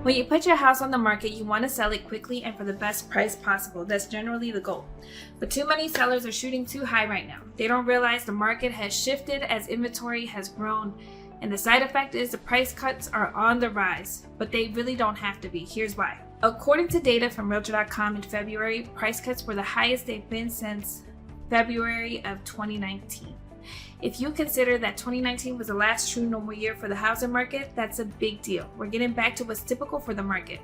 When you put your house on the market, you want to sell it quickly and for the best price possible. That's generally the goal. But too many sellers are shooting too high right now. They don't realize the market has shifted as inventory has grown. And the side effect is the price cuts are on the rise, but they really don't have to be. Here's why. According to data from Realtor.com in February, price cuts were the highest they've been since February of 2019. If you consider that 2019 was the last true normal year for the housing market, that's a big deal. We're getting back to what's typical for the market.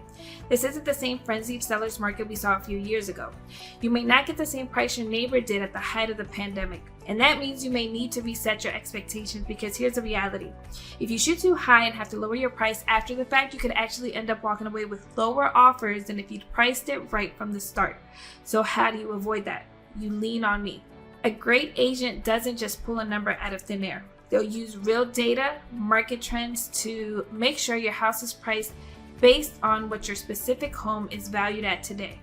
This isn't the same frenzied seller's market we saw a few years ago. You may not get the same price your neighbor did at the height of the pandemic. And that means you may need to reset your expectations, because here's the reality. If you shoot too high and have to lower your price after the fact, you could actually end up walking away with lower offers than if you'd priced it right from the start. So how do you avoid that? You lean on me. A great agent doesn't just pull a number out of thin air. They'll use real data, market trends to make sure your house is priced based on what your specific home is valued at today.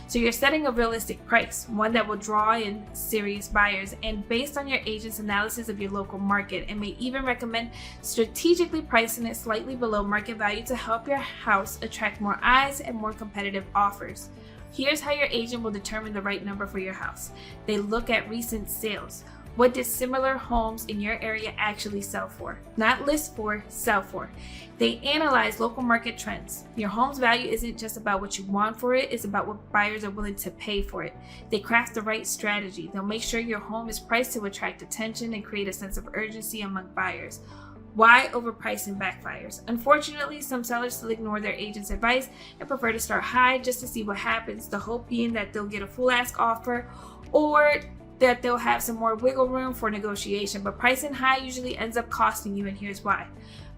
So you're setting a realistic price, one that will draw in serious buyers, and based on your agent's analysis of your local market, and may even recommend strategically pricing it slightly below market value to help your house attract more eyes and more competitive offers. Here's how your agent will determine the right number for your house. They look at recent sales. What did similar homes in your area actually sell for? Not list for, sell for. They analyze local market trends. Your home's value isn't just about what you want for it, it's about what buyers are willing to pay for it. They craft the right strategy. They'll make sure your home is priced to attract attention and create a sense of urgency among buyers. Why overpricing backfires? Unfortunately, some sellers still ignore their agent's advice and prefer to start high just to see what happens, the hope being that they'll get a full ask offer or that they'll have some more wiggle room for negotiation. But pricing high usually ends up costing you, and here's why.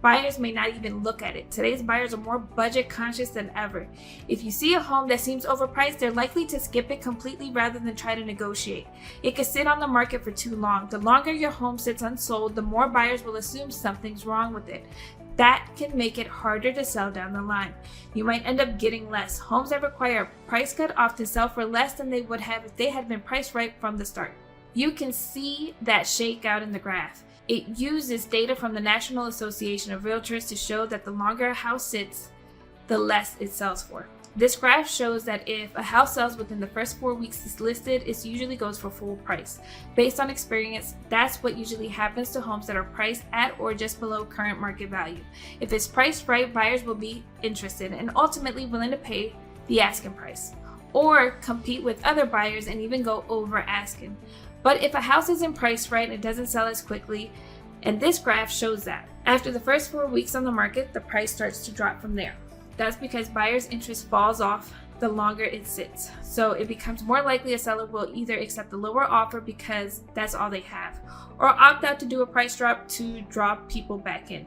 Buyers may not even look at it. Today's buyers are more budget conscious than ever. If you see a home that seems overpriced, they're likely to skip it completely rather than try to negotiate. It could sit on the market for too long. The longer your home sits unsold, the more buyers will assume something's wrong with it. That can make it harder to sell down the line. You might end up getting less. Homes that require a price cut often sell for less than they would have if they had been priced right from the start. You can see that shakeout in the graph. It uses data from the National Association of Realtors to show that the longer a house sits, the less it sells for. This graph shows that if a house sells within the first 4 weeks it's listed, it usually goes for full price. Based on experience, that's what usually happens to homes that are priced at or just below current market value. If it's priced right, buyers will be interested and ultimately willing to pay the asking price, or compete with other buyers and even go over asking. But if a house isn't priced right, it doesn't sell as quickly, and this graph shows that. After the first 4 weeks on the market, the price starts to drop from there. That's because buyers' interest falls off the longer it sits. So it becomes more likely a seller will either accept the lower offer because that's all they have, or opt out to do a price drop to draw people back in.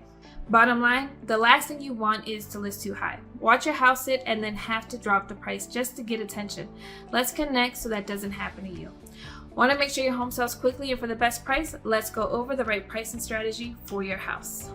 Bottom line, the last thing you want is to list too high. Watch your house sit and then have to drop the price just to get attention. Let's connect so that doesn't happen to you. Want to make sure your home sells quickly and for the best price? Let's go over the right pricing strategy for your house.